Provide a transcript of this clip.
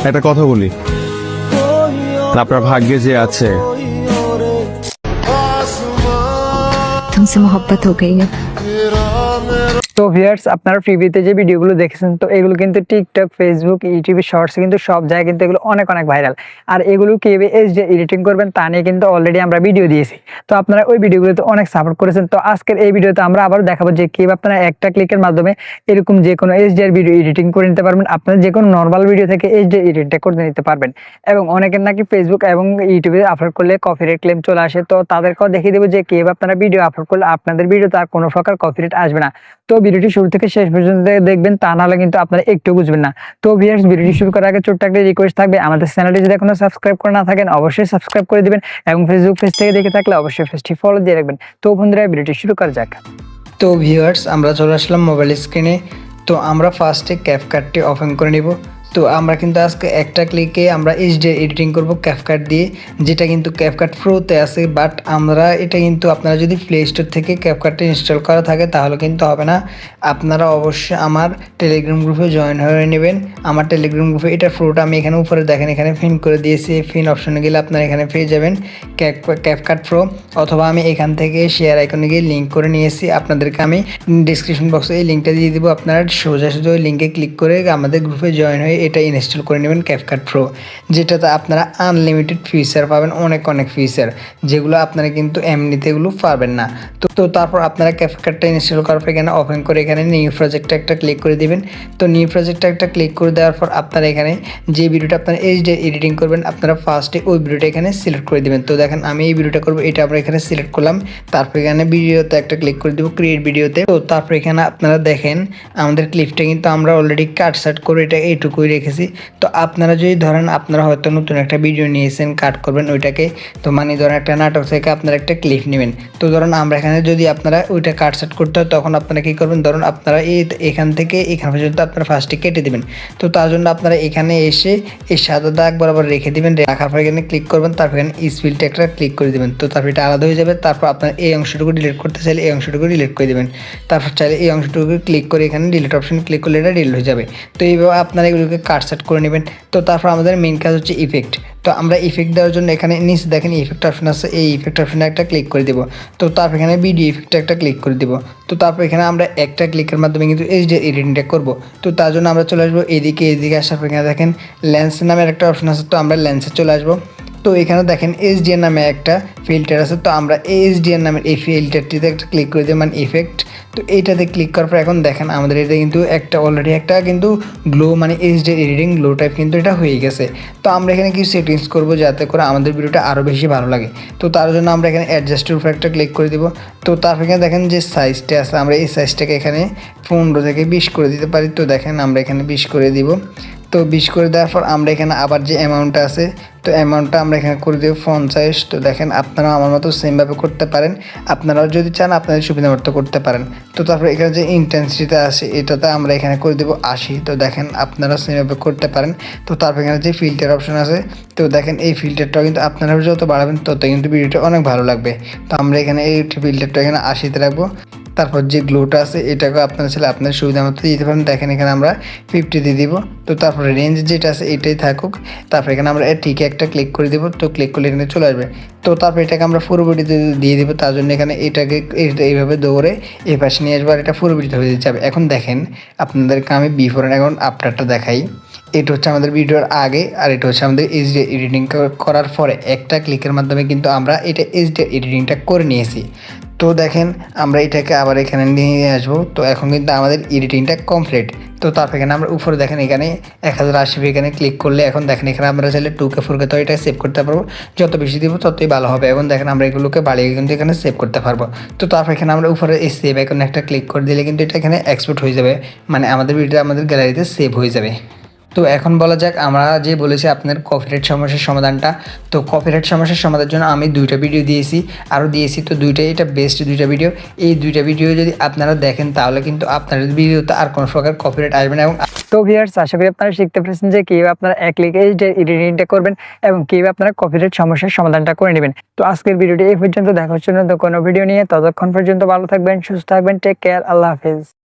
একটা কথা বলি, আপনার ভাগ্যে যে আছে तुमसे मोहब्बत हो गई है। তো ভিউয়ার্স, আপনারা প্রিভিউতে যে ভিডিওগুলো দেখেছেন, তো এগুলো কিন্তু টিকটক, ফেসবুক, ইউটিউবে শর্টস কিন্তু সব জায়গায় কিন্তু এগুলো অনেক অনেক ভাইরাল। আর এগুলো কিভাবে এইচডি এডিটিং করবেন তা নিয়ে কিন্তু অলরেডি আমরা ভিডিও দিয়েছি। তো আপনারা ওই ভিডিওগুলোতে অনেক সাপোর্ট করেছেন। তো আজকের এই ভিডিওতে আমরা আবার দেখাবো যে কিভাবে আপনারা একটা ক্লিকের মাধ্যমে এরকম যে কোনো এইচডিআর ভিডিও এডিটিং করে নিতে পারবেন। আপনারা যে কোনো নর্মাল ভিডিও থেকে এইচডি এডিটটা করে নিতে পারবেন। এবং অনেকের নাকি ফেসবুক এবং ইউটিউবে আপলোড করলে কপিরাইট ক্লেম চলে আসে। তো তাদেরকেও দেখিয়ে দেবো যে কিভাবে আপনারা ভিডিও আপলোড করলে আপনাদের ভিডিওতে আর কোনো প্রকার কপিরাইট আসবে না। তো ভিডিওটি শুরু থেকে শেষ পর্যন্ত দেখবেন, তা নাহলে কিন্তু আপনারা একটু বুঝবেন না। তো ভিউয়ার্স, ভিডিওটি শুরু করার আগে ছোট্ট একটা রিকোয়েস্ট থাকবে, আমাদের চ্যানেলটি যদি এখনো সাবস্ক্রাইব করে না থাকেন অবশ্যই সাবস্ক্রাইব করে দিবেন এবং ফেসবুক পেজ থেকে দেখে থাকলে অবশ্যই পেজটি ফলো দিয়ে রাখবেন। তো বন্ধুরা, ভিডিওটি শুরু করা যাক। তো ভিউয়ার্স, আমরা চলে আসলাম মোবাইল স্ক্রিনে। তো আমরা ফার্স্টে ক্যাপকাটটি ওপেন করে নিব। তো আমরা কিন্তু আজকে একটা ক্লিকে আমরা এইচডি এডিটিং করব ক্যাপকাট দিয়ে, যেটা কিন্তু ক্যাপকাট প্রোতে আছে। বাট আমরা এটা কিন্তু আপনারা যদি প্লে স্টোর থেকে ক্যাপকাটটা ইনস্টল করা থাকে তাহলে কিন্তু হবে না। আপনারা অবশ্যই আমার টেলিগ্রাম গ্রুপে জয়েন হয়ে নেবেন। আমার টেলিগ্রাম গ্রুপে এটা প্রোটা আমি এখানে উপরে দেখেন এখানে পিন করে দিয়েছি। পিন অপশনে গেলে আপনারা এখানে পেয়ে যাবেন ক্যাপকাট প্রো, অথবা আমি এখান থেকে শেয়ার আইকনে গিয়ে লিঙ্ক করে নিয়েছি। আপনাদেরকে আমি ডিসক্রিপশন বক্সে এই লিঙ্কটা দিয়ে দিব। আপনারা সোজাসুজি ওই লিঙ্কে ক্লিক করে আমাদের গ্রুপে জয়েন হয়ে এটা ইনস্টল করে নেবেন ক্যাপকাট প্রো, যেটাতে আপনারা আনলিমিটেড ফিচার পাবেন, অনেক অনেক ফিচার, যেগুলো আপনারা কিন্তু এমনিতে এগুলো পাবেন না। তো তারপর আপনারা ক্যাপকাটটা ইনস্টল করার পর এখানে ওপেন করে এখানে নিউ প্রজেক্টটা একটা ক্লিক করে দিবেন। তো নিউ প্রজেক্টটা একটা ক্লিক করে দেওয়ার পর আপনারা এখানে যে ভিডিওটা আপনারা এইচডি এডিটিং করবেন আপনারা ফার্স্টে ওই ভিডিওটা এখানে সিলেক্ট করে দিবেন। তো দেখেন আমি এই ভিডিওটা করবো, এটা আমরা এখানে সিলেক্ট করলাম। তারপর এখানে ভিডিওতে একটা ক্লিক করে দেবো, ক্রিয়েট ভিডিওতে। তো তারপর এখানে আপনারা দেখেন আমাদের ক্লিপটা কিন্তু আমরা অলরেডি কাট সাট করে এটা এইটুকুই রেখেছি। তো আপনারা যদি ধরেন আপনারা হয়তো নতুন একটা ভিডিও নিয়েছেন, কাট করবেন ওইটাকে, তো মানে ধরেন একটা নাটক থেকে আপনারা একটা ক্লিপ নেবেন। তো ধরুন আমরা এখানে যদি আপনারা ওইটা কাট সাট করতে হয় তখন আপনারা কী করবেন, ধরুন আপনারা এখান থেকে এখান পর্যন্ত আপনারা ফার্স্টে কেটে দেবেন। তো তার জন্য আপনারা এখানে এসে এই সাদা দাগ বরাবর রেখে দেবেন। রাখার পর এখানে ক্লিক করবেন, তারপর এখানে স্পিলটা একটা ক্লিক করে দেবেন। তো তারপর এটা আলাদা হয়ে যাবে। তারপর আপনার এই অংশটুকু ডিলিট করতে চাইলে এই অংশটুকু ডিলিট করে দেবেন। তারপর চাইলে এই অংশটুকু ক্লিক করে এখানে ডিলিট অপশন ক্লিক করলে এটা ডিলিট হয়ে যাবে। তো এইভাবে আপনারা এগুলোকে কাট সেট করে নেবেন। তো তারপর আমাদের মেইন কাজ হচ্ছে ইফেক্ট। তো আমরা ইফেক্ট দেওয়ার জন্য এখানে নিচে দেখেন ইফেক্ট অপশন আছে, এই ইফেক্ট অপশনে একটা ক্লিক করে দেবো। তো তারপর এখানে ভিডিও ইফেক্টে একটা ক্লিক করে দেবো। তো তারপর এখানে আমরা একটা ক্লিকের মাধ্যমে কিন্তু এইচডি এডিটিংটা করবো। তো তার জন্য আমরা চলে আসবো এদিকে আসার পর এখানে দেখেন লেন্স নামের একটা অপশন আছে, তো আমরা লেন্সে চলে আসবো। তো এখানে দেখেন এইচডিআর নামে একটা ফিল্টার আছে, তো আমরা এইচডিআর নামের এই ফিল্টারটিতে একটা ক্লিক করে দিই, মানে ইফেক্ট। তো এইটাতে ক্লিক করার পর এখন দেখেন আমাদের এটা কিন্তু একটা অলরেডি একটা কিন্তু গ্লো, মানে এইচডি এডিটিং গ্লো টাইপ কিন্তু এটা হয়ে গেছে। তো আমরা এখানে কিছু সেটিংস করবো যাতে করে আমাদের ভিডিওটা আরও বেশি ভালো লাগে। তো তার জন্য আমরা এখানে অ্যাডজাস্টের উপর একটা ক্লিক করে দিব। তো তারপর এখানে দেখেন যে সাইজটা আছে, আমরা এই সাইজটাকে এখানে 15 থেকে 20 করে দিতে পারি। তো দেখেন আমরা এখানে 20 করে দিব। তো 20 করে দেওয়ার পর আমরা এখানে আবার যে অ্যামাউন্টটা আছে, তো অ্যামাউন্টটা আমরা এখানে করে দেবো 50। তো দেখেন আপনারা আমার মতো সেমভাবে করতে পারেন, আপনারাও যদি চান আপনাদের সুবিধা মতো করতে পারেন। তো তারপর এখানে যে ইন্টেন্সিটিটা আছে এটাতে আমরা এখানে করে দেবো 80। তো দেখেন আপনারা সেমভাবে করতে পারেন। তো তারপর এখানে যে ফিল্টার অপশন আছে, তো দেখেন এই ফিল্টারটাও কিন্তু আপনারা যত বাড়াবেন তত কিন্তু ভিডিওটা অনেক ভালো লাগবে। তো আমরা এখানে এই ফিল্টারটা এখানে 80-তে রাখবো। তারপর যে গ্লোটা আছে এটাকে আপনারা চাইলে আপনার সুবিধা মতো দিতে পারেন। দেখেন এখানে আমরা 50 দিয়ে দিব। তো তারপরে রেঞ্জ যেটা আছে এটাই থাকুক। তারপর এখানে আমরা টিকে একটা ক্লিক করে দিব। তো ক্লিক করলে এখানে চলে আসবে। তো তারপর এটাকে আমরা পুরো ভিডিওতে দিয়ে দিব। তার জন্য এখানে এটাকে এইভাবে দৌড়ে এই পাশে নিয়ে আসবো আর এটা পুরো ভিডিওতে হয়ে যাবে। এখন দেখেন আপনাদেরকে আমি বিফোর অ্যান্ড এখন আফটারটা দেখাই। এটা হচ্ছে আমাদের ভিডিওর আগে আর এটা হচ্ছে আমাদের এইচডি এডিটিং করার পরে একটা ক্লিকের মাধ্যমে কিন্তু আমরা এটা এইচডি এডিটিংটা করে নিয়েছি। তো দেখেন আমরা এটাকে আবার এখানে নিয়ে আসবো। তো এখন কিন্তু আমাদের এডিটিংটা কমপ্লিট। তো তারপর এখানে আমরা উপরে দেখেন এখানে 1080p এখানে ক্লিক করলে এখন দেখেন এখানে আমরা চাইলে 2K 4K তো এটা সেভ করতে পারবো। যত বেশি দিব ততই ভালো হবে। এখন দেখেন আমরা এগুলোকে বাড়িয়ে কিন্তু এখানে সেভ করতে পারবো। তো তারপর এখানে আমরা উপরে এই সেভ আইকনে একটা ক্লিক করে দিলে কিন্তু এটা এখানে এক্সপোর্ট হয়ে যাবে, মানে আমাদের ভিডিওটা আমাদের গ্যালারিতে সেভ হয়ে যাবে। তো এখন বলা যাক আমরা যে বলেছি আপনার কপিরাইট সমস্যার সমাধানটা। তো কপিরাইট সমস্যার সমাধানের জন্য আমি 2টা ভিডিও দিয়েছি, আরও দিয়েছি। তো দুইটাই এটা বেস্ট 2টা ভিডিও। এই 2টা ভিডিও যদি আপনারা দেখেন তাহলে কিন্তু আপনাদের ভিডিওতে আর কোনো প্রকার কপিরাইট আসবে না। এবং তো ভিউয়ার্স, আশা করি আপনারা শিখতে পেরেছেন যে কিভাবে আপনারা এক ক্লিকে এডিটিংটা করবেন এবং কিভাবে আপনারা কপিরাইট সমস্যার সমাধানটা করে নেবেন। তো আজকের ভিডিওটি এই পর্যন্ত, দেখা হচ্ছে না তো কোনো ভিডিও নিয়ে। ততক্ষণ পর্যন্ত ভালো থাকবেন, সুস্থ থাকবেন, টেক কেয়ার, আল্লাহ হাফেজ।